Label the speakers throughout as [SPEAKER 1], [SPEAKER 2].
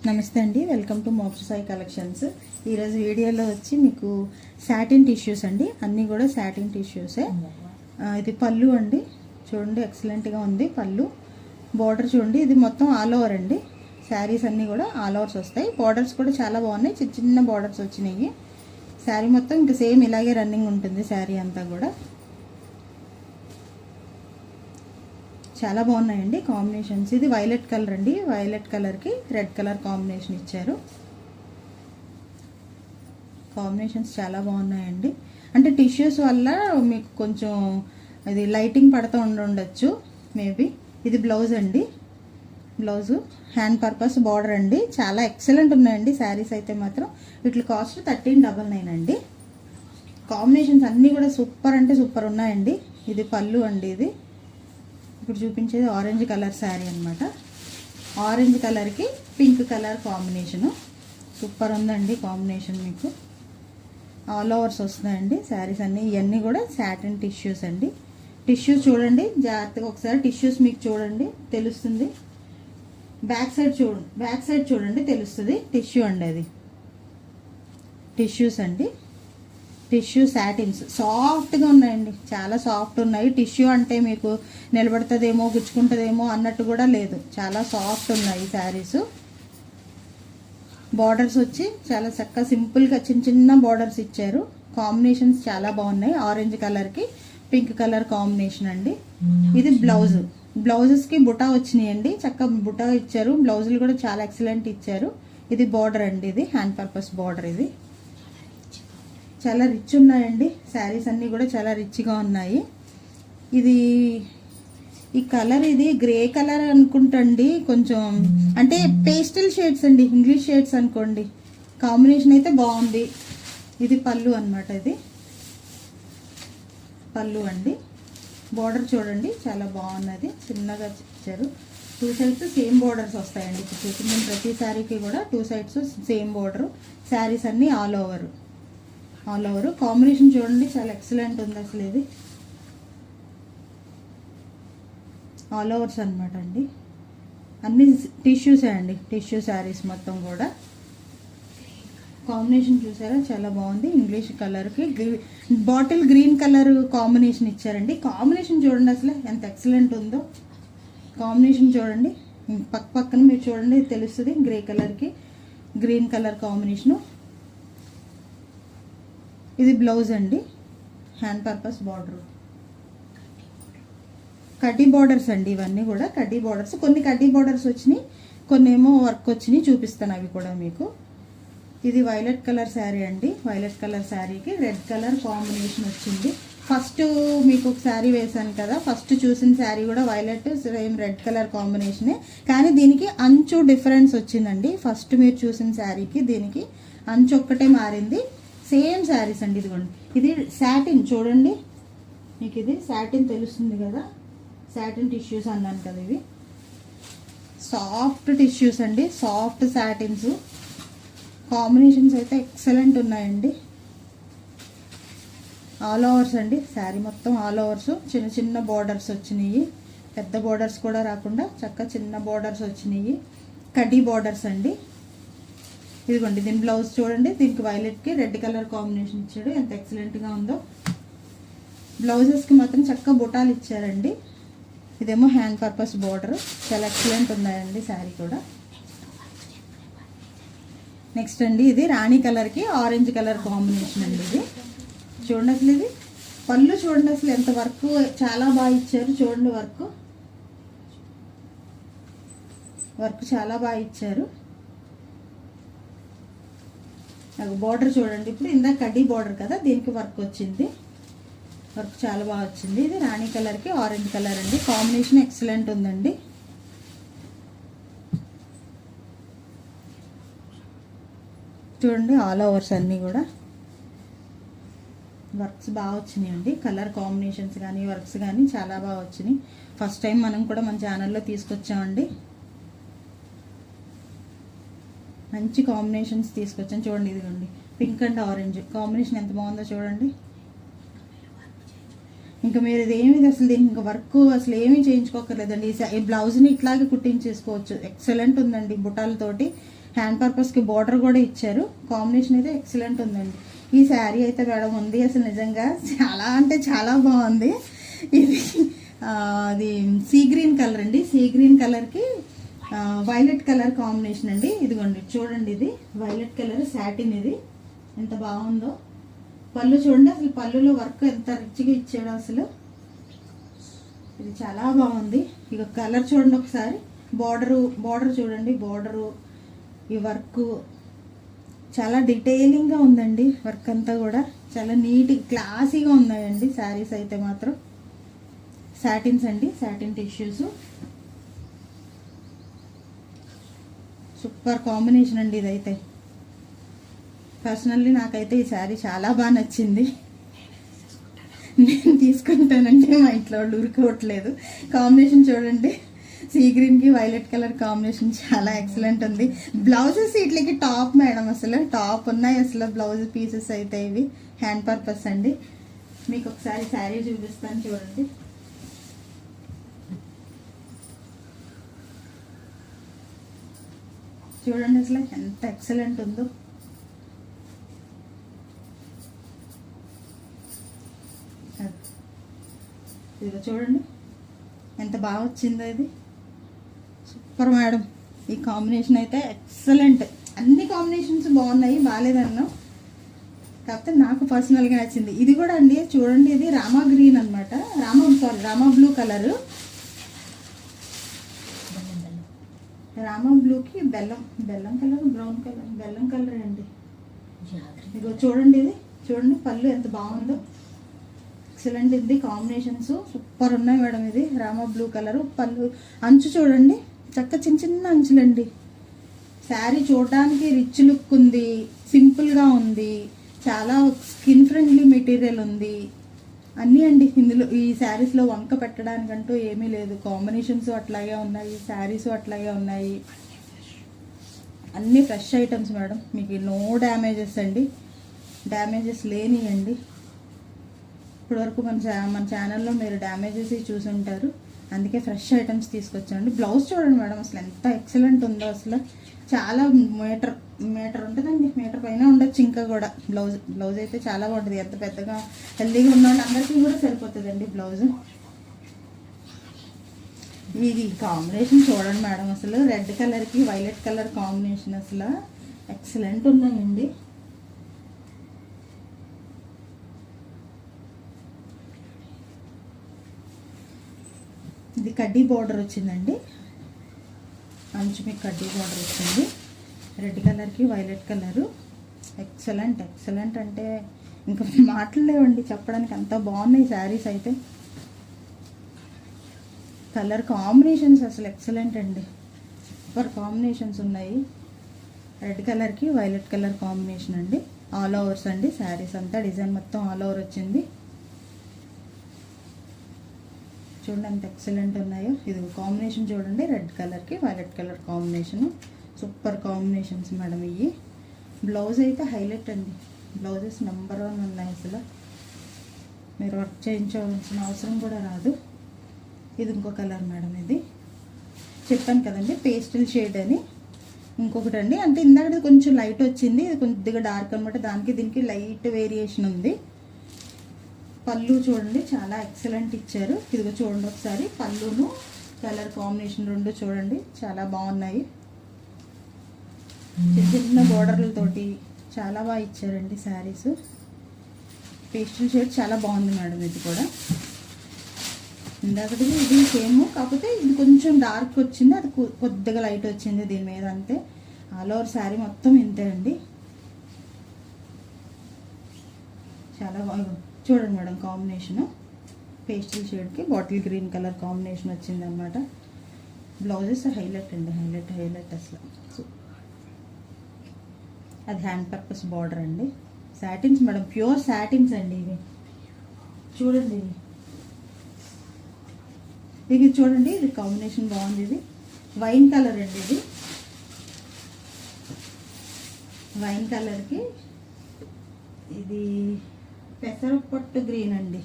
[SPEAKER 1] నమస్తే అండి, welcome to మోక్ష సాయి కలెక్షన్స్. ఈరోజు వీడియోలో వచ్చి మీకు సాటిన్ టిష్యూస్ అండి, అన్నీ కూడా సాటిన్ టిష్యూసే. ఇది పళ్ళు అండి, చూడండి ఎక్సలెంట్గా ఉంది పళ్ళు. బార్డర్ చూడండి, ఇది మొత్తం ఆల్ ఓవర్ అండి. శారీస్ అన్నీ కూడా ఆల్ ఓవర్స్ వస్తాయి. బార్డర్స్ కూడా చాలా బాగున్నాయి, చిన్న చిన్న బార్డర్స్ వచ్చినాయి. శారీ మొత్తం ఇంకా సేమ్ ఇలాగే రన్నింగ్ ఉంటుంది శారీ అంతా కూడా. చాలా బాగున్నాయండి కాంబినేషన్స్. ఇది వైలెట్ కలర్ అండి, వైలెట్ కలర్కి రెడ్ కలర్ కాంబినేషన్ ఇచ్చారు. కాంబినేషన్స్ చాలా బాగున్నాయండి. అంటే టిష్యూస్ వల్ల మీకు కొంచెం అది లైటింగ్ పడుతూ ఉండొచ్చు మేబీ. ఇది బ్లౌజ్ అండి, బ్లౌజు హ్యాండ్ పర్పస్ బార్డర్ అండి. చాలా ఎక్సలెంట్ ఉన్నాయండి శారీస్ అయితే మాత్రం. వీటి కాస్ట్ 1399 అండి. కాంబినేషన్స్ అన్నీ కూడా సూపర్ అంటే సూపర్ ఉన్నాయండి. ఇది పళ్ళు అండి. ఇది ఇప్పుడు చూపించేది ఆరెంజ్ కలర్ శారీ అనమాట. ఆరెంజ్ కలర్కి పింక్ కలర్ కాంబినేషను సూపర్ ఉందండి కాంబినేషన్. మీకు ఆల్ ఓవర్స్ వస్తున్నాయండి శారీస్ అన్నీ. ఇవన్నీ కూడా సాటిన్ టిష్యూస్ అండి. టిష్యూస్ చూడండి జాగ్రత్తగా ఒకసారి, టిష్యూస్ మీకు చూడండి తెలుస్తుంది. బ్యాక్ సైడ్ చూడండి తెలుస్తుంది. టిష్యూ అండి, అది టిష్యూస్ అండి. టిష్యూ సాటిన్స్ సాఫ్ట్గా ఉన్నాయండి, చాలా సాఫ్ట్ ఉన్నాయి. టిష్యూ అంటే మీకు నిలబడుతుందేమో గుచ్చుకుంటుందేమో అన్నట్టు కూడా లేదు, చాలా సాఫ్ట్ ఉన్నాయి శారీస్. బార్డర్స్ వచ్చి చాలా చక్కగా సింపుల్గా చిన్న చిన్న బార్డర్స్ ఇచ్చారు. కాంబినేషన్స్ చాలా బాగున్నాయి. ఆరెంజ్ కలర్కి పింక్ కలర్ కాంబినేషన్ అండి. ఇది బ్లౌజ్, బ్లౌజెస్కి బుటా వచ్చినాయండి, చక్కగా బుటా ఇచ్చారు. బ్లౌజులు కూడా చాలా ఎక్సలెంట్ ఇచ్చారు. ఇది బార్డర్ అండి, ఇది హ్యాండ్ పర్పస్ బార్డర్. ఇది చాలా రిచ్ ఉన్నాయండి శారీస్ అన్నీ కూడా, చాలా రిచ్గా ఉన్నాయి. ఇది ఈ కలర్ ఇది గ్రే కలర్ అనుకుంటండి, కొంచెం అంటే పేస్టల్ షేడ్స్ అండి, ఇంగ్లీష్ షేడ్స్ అనుకోండి. కాంబినేషన్ అయితే బాగుంది. ఇది పళ్ళు అనమాట, ఇది పళ్ళు అండి. బార్డర్ చూడండి చాలా బాగున్నది, చిన్నగా ఇచ్చారు. 2 సైడ్స్ సేమ్ బార్డర్స్ వస్తాయండి. ఇప్పుడు చూపించిన ప్రతి శారీకి కూడా 2 సైడ్స్ సేమ్ బార్డరు. శారీస్ అన్నీ ఆల్ ఓవర్ కాంబినేషన్ చూడండి చాలా ఎక్సలెంట్ ఉంది అసలు. ఇది ఆల్ ఓవర్స్ అనమాట అండి, అన్ని టిష్యూసే అండి, టిష్యూ శారీస్ మొత్తం కూడా. కాంబినేషన్ చూసారా చాలా బాగుంది. ఇంగ్లీష్ కలర్కి బాటిల్ గ్రీన్ కలర్ కాంబినేషన్ ఇచ్చారండి. కాంబినేషన్ చూడండి అసలు ఎంత ఎక్సలెంట్ ఉందో. కాంబినేషన్ చూడండి పక్కన మీరు చూడండి తెలుస్తుంది. గ్రే కలర్కి గ్రీన్ కలర్ కాంబినేషను. ఇది బ్లౌజ్ అండి, హ్యాండ్ పర్పస్ బార్డర్. కడ్డీ బార్డర్స్ అండి ఇవన్నీ కూడా, కడ్డీ బార్డర్స్. కొన్ని కడ్డీ బార్డర్స్ వచ్చినాయి, కొన్ని ఏమో వర్క్ వచ్చినాయి, చూపిస్తాను అవి కూడా మీకు. ఇది వైలెట్ కలర్ శారీ అండి. వైలెట్ కలర్ శారీకి రెడ్ కలర్ కాంబినేషన్ వచ్చింది. ఫస్ట్ మీకు ఒక శారీ వేసాను కదా, ఫస్ట్ చూసిన శారీ కూడా వైలెట్ సేమ్ రెడ్ కలర్ కాంబినేషనే, కానీ దీనికి అంచు డిఫరెన్స్ వచ్చిందండి. ఫస్ట్ మీరు చూసిన శారీకి దీనికి అంచు ఒక్కటే మారింది. సేమ్ శారీస్ అండి. ఇదిగోండి, ఇది సాటిన్ చూడండి, మీకు ఇది సాటిన్ తెలుస్తుంది కదా, సాటిన్ టిష్యూస్ అన్నాను కదా. ఇవి సాఫ్ట్ టిష్యూస్ అండి, సాఫ్ట్ సాటిన్స్. కాంబినేషన్స్ అయితే ఎక్సలెంట్ ఉన్నాయండి. ఆల్ ఓవర్స్ అండి, శారీ మొత్తం ఆల్ ఓవర్స్. చిన్న చిన్న బార్డర్స్ వచ్చినాయి, పెద్ద బార్డర్స్ కూడా రాకుండా చక్కగా చిన్న బార్డర్స్ వచ్చినాయి. కడ్డీ బార్డర్స్ అండి. ఇదిగోండి దీని బ్లౌజ్ చూడండి, దీనికి వైలెట్కి రెడ్ కలర్ కాంబినేషన్ ఇచ్చాడు, ఎంత ఎక్సలెంట్గా ఉందో. బ్లౌజెస్కి మాత్రం చక్కగా బుటాలు ఇచ్చారండి. ఇదేమో హ్యాండ్ పర్పస్ బార్డర్, చాలా ఎక్సలెంట్ ఉన్నాయండి శారీ కూడా. నెక్స్ట్ అండి ఇది రాణి కలర్కి ఆరెంజ్ కలర్ కాంబినేషన్ అండి. ఇది చూడండి అసలు, ఇది పళ్ళు చూడండి అసలు ఎంత వర్క్, చాలా బాగా ఇచ్చారు. చూడండి వర్క్ చాలా బాగా ఇచ్చారు. నాకు బార్డర్ చూడండి, ఇప్పుడు ఇందాక కడ్డీ బార్డర్ కదా, దీనికి వర్క్ వచ్చింది, వర్క్ చాలా బాగా వచ్చింది. ఇది రాణి కలర్కి ఆరెంజ్ కలర్ అండి. కాంబినేషన్ ఎక్సలెంట్ ఉందండి. చూడండి ఆల్ ఓవర్స్ అన్నీ కూడా వర్క్స్ బాగా వచ్చినాయండి. కలర్ కాంబినేషన్స్ కానీ వర్క్స్ కానీ చాలా బాగా వచ్చినాయి. ఫస్ట్ టైం మనం కూడా మన ఛానల్లో తీసుకొచ్చామండి, మంచి కాంబినేషన్స్ తీసుకొచ్చాను. చూడండి ఇదిగోండి పింక్ అండ్ ఆరెంజ్ కాంబినేషన్ ఎంత బాగుందో చూడండి. ఇంకా మీరు ఇదేమి అసలు దీనికి ఇంకా వర్క్ అసలు ఏమీ చేయించుకోకర్లేదండి. ఈ బ్లౌజ్ని ఇట్లాగే కుట్టించేసుకోవచ్చు. ఎక్సలెంట్ ఉందండి బుటాలతోటి. హ్యాండ్ పర్పస్కి బార్డర్ కూడా ఇచ్చారు. కాంబినేషన్ అయితే ఎక్సలెంట్ ఉందండి. ఈ శారీ అయితే మేడం ఉంది అసలు నిజంగా చాలా అంటే చాలా బాగుంది. ఇది అది సీ గ్రీన్ కలర్ అండి. సీ గ్రీన్ కలర్కి వైలెట్ కలర్ కాంబినేషన్ అండి. ఇదిగోండి చూడండి, ఇది వైలెట్ కలర్ సాటిన్. ఇది ఎంత బాగుందో. పళ్ళు చూడండి, అసలు పళ్ళులో వర్క్ ఎంత రిచ్గా ఇచ్చాడో అసలు. ఇది చాలా బాగుంది. ఇక కలర్ చూడండి ఒకసారి. బార్డర్ చూడండి, బార్డరు ఈ వర్క్ చాలా డీటెయిలింగ్గా ఉందండి. వర్క్ అంతా కూడా చాలా నీట్ క్లాసీగా ఉన్నాయండి శారీస్ అయితే మాత్రం. సాటిన్స్ అండి, సాటిన్ టిష్యూస్. సూపర్ కాంబినేషన్ అండి ఇదైతే. పర్సనల్లీ నాకైతే ఈ శారీ చాలా బాగా నచ్చింది. నేను తీసుకుంటానంటే మా ఇంట్లో వాళ్ళు ఊరుకోవట్లేదు. కాంబినేషన్ చూడండి, సీ గ్రీన్కి వైలెట్ కలర్ కాంబినేషన్ చాలా ఎక్సలెంట్ ఉంది. బ్లౌజెస్ వీటికి టాప్ మేడం, అసలు టాప్ ఉన్నాయి అసలు బ్లౌజ్ పీసెస్ అయితే. ఇవి హ్యాండ్ పర్పస్ అండి. మీకు ఒకసారి శారీ చూపిస్తాను చూడండి. చూడండి అసలు ఎంత ఎక్సలెంట్ ఉందో. ఇది చూడండి ఎంత బాగా వచ్చిందో. ఇది సూపర్ మేడం. ఈ కాంబినేషన్ అయితే ఎక్సలెంట్. అన్ని కాంబినేషన్స్ బాగున్నాయి, బాగాలేదన్నా, కాకపోతే నాకు పర్సనల్గా నచ్చింది. ఇది కూడా అండి చూడండి, ఇది రామా గ్రీన్ అనమాట. Rama blue colour. రామా బ్లూకి బెల్లం కలర్, బ్రౌన్ కలర్, బెల్లం కలర్ అండి. ఇదిగో చూడండి, ఇది చూడండి పళ్ళు ఎంత బాగుందో. ఎక్సలెంట్. ఇది కాంబినేషన్స్ సూపర్ ఉన్నాయి మేడం. ఇది రామా బ్లూ కలరు. పళ్ళు అంచు చూడండి, చక్క చిన్న చిన్న అంచులండి. శారీ చూడడానికి రిచ్ లుక్ ఉంది, సింపుల్గా ఉంది, చాలా స్కిన్ ఫ్రెండ్లీ మెటీరియల్ ఉంది. అన్నీ అండి ఇందులో. ఈ శారీస్లో వంక పెట్టడానికంటూ ఏమీ లేదు. కాంబినేషన్స్ అట్లాగే ఉన్నాయి, శారీస్ అట్లాగే ఉన్నాయి. అన్నీ ఫ్రెష్ ఐటమ్స్ మేడం. మీకు నో డ్యామేజెస్ అండి, డ్యామేజెస్ లేనియండి. ఇప్పటివరకు మన ఛానల్లో మీరు డ్యామేజెస్ చూసి ఉంటారు, అందుకే ఫ్రెష్ ఐటమ్స్ తీసుకొచ్చాండి. బ్లౌజ్ చూడండి మేడం, అసలు ఎంత ఎక్సలెంట్ ఉందో. అసలు చాలా మీటర్ ఉంటుందండి, మీటర్ పైన ఉండొచ్చు ఇంకా కూడా. బ్లౌజ్ అయితే చాలా బాగుంటుంది. ఎంత పెద్దగా హెల్దీగా ఉన్న అందరికీ కూడా సరిపోతుందండి బ్లౌజ్. ఇది కాంబినేషన్ చూడండి మేడం, అసలు రెడ్ కలర్కి వైలెట్ కలర్ కాంబినేషన్ అసలు ఎక్సలెంట్ ఉన్నాయండి. ఇది కడ్డీ బార్డర్ వచ్చిందండి. అంచు మీకు కడ్డీ బార్డర్ వచ్చింది. రెడ్ కలర్కి వైలెట్ కలరు. ఎక్సలెంట్ అంటే ఇంకా మాటలు లేవండి చెప్పడానికి, అంత బాగున్నాయి శారీస్ అయితే. కలర్ కాంబినేషన్స్ అసలు ఎక్సలెంట్ అండి, సూపర్ కాంబినేషన్స్ ఉన్నాయి. రెడ్ కలర్కి వైలెట్ కలర్ కాంబినేషన్ అండి. ఆల్ ఓవర్స్ అండి శారీస్ అంతా. డిజైన్ మొత్తం ఆల్ ఓవర్ వచ్చింది. చూడండి ఎంత ఎక్సలెంట్ ఉన్నాయో. ఇది కాంబినేషన్ చూడండి, రెడ్ కలర్కి violet colour combination. Super combinations madam ఇవి. బ్లౌజ్ అయితే హైలైట్ అండి. బ్లౌజెస్ నెంబర్ 1 ఉన్నాయి అసలు. మీరు వర్క్ చేయించవలసిన అవసరం కూడా రాదు. ఇది ఇంకో కలర్ మేడం. ఇది చెప్పాను కదండి పేస్టల్ షేడ్ అని. ఇంకొకటి అండి, అంటే ఇందాక కొంచెం లైట్ వచ్చింది, ఇది కొద్దిగా డార్క్ అనమాట. దానికి దీనికి లైట్ వేరియేషన్ ఉంది. పళ్ళు చూడండి చాలా ఎక్సలెంట్ ఇచ్చారు. ఇదిగో చూడండి ఒకసారి, పళ్ళును కలర్ కాంబినేషన్ రెండు చూడండి చాలా బాగున్నాయి. చిన్న బోర్డర్లతోటి చాలా బాగా ఇచ్చారండి శారీస్. పేస్టల్ షేడ్ చాలా బాగుంది మేడం. ఇది కూడా ఇందాకటి ఇది సేమ్, కాకపోతే ఇది కొంచెం డార్క్ వచ్చింది, అది కొద్దిగా లైట్ వచ్చింది దీని మీద, అంతే. ఆల్ ఓవర్ శారీ మొత్తం ఇంతే అండి. చాలా బాగా చూడండి మేడం కాంబినేషను. పేస్టల్ షేడ్కి బాటిల్ గ్రీన్ కలర్ కాంబినేషన్ వచ్చింది అనమాట. బ్లౌజెస్ హైలైట్ అండి, హైలైట్ అసలు. అది హ్యాండ్ పర్పస్ బార్డర్ అండి. సాటిన్స్ మేడం, ప్యూర్ సాటిన్స్ అండి ఇవి. చూడండి ఇది చూడండి, ఇది కాంబినేషన్ బాగుంది. ఇది వైన్ కలర్ అండి. ఇది వైన్ కలర్కి ఇది పెసరపొట్టు గ్రీన్ అండి.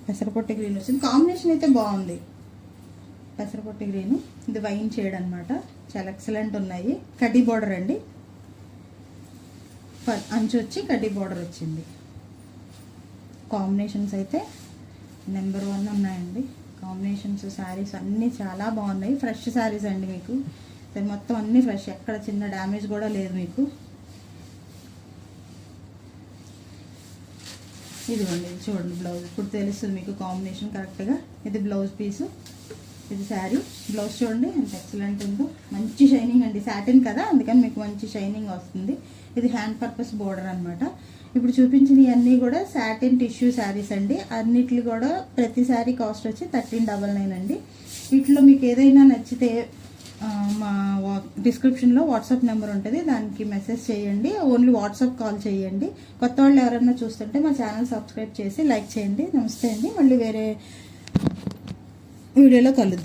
[SPEAKER 1] పెసరపొట్టు గ్రీన్ వచ్చింది. కాంబినేషన్ అయితే బాగుంది. పెసరపొట్టు గ్రీన్, ఇది వైన్ షేడ్ అనమాట. చాలా ఎక్సలెంట్ ఉన్నాయి. కడ్డీ బార్డర్ అండి, అంచు వచ్చి కడ్డీ బార్డర్ వచ్చింది. కాంబినేషన్స్ అయితే నెంబర్ 1 ఉన్నాయండి. కాంబినేషన్స్ శారీస్ అన్నీ చాలా బాగున్నాయి. ఫ్రెష్ శారీస్ అండి, మీకు మొత్తం అన్నీ ఫ్రెష్, ఎక్కడ చిన్న డ్యామేజ్ కూడా లేదు మీకు. ఇదిగోండి, ఇది చూడండి బ్లౌజ్. ఇప్పుడు తెలుస్తుంది మీకు కాంబినేషన్ కరెక్ట్గా. ఇది బ్లౌజ్ పీసు, ఇది శారీ. బ్లౌజ్ చూడండి ఎంత ఎక్సలెంట్ ఉందో, మంచి షైనింగ్ అండి. సాటిన్ కదా, అందుకని మీకు మంచి షైనింగ్ వస్తుంది. ఇది హ్యాండ్ పర్పస్ బోర్డర్ అనమాట. ఇప్పుడు చూపించినవి అన్నీ కూడా సాటిన్ టిష్యూ శారీస్ అండి. అన్నిట్లు కూడా ప్రతి శారీ కాస్ట్ వచ్చి 1399 అండి. వీటిలో మీకు ఏదైనా నచ్చితే మా డిస్క్రిప్షన్లో వాట్సాప్ నెంబర్ ఉంటుంది, దానికి మెసేజ్ చేయండి. ఓన్లీ వాట్సాప్ కాల్ చేయండి. కొత్త వాళ్ళు ఎవరైనా చూస్తుంటే మా ఛానల్ సబ్స్క్రైబ్ చేసి లైక్ చేయండి. నమస్తే అండి, మళ్ళీ వేరే వీడియోలో కలుద్దాం.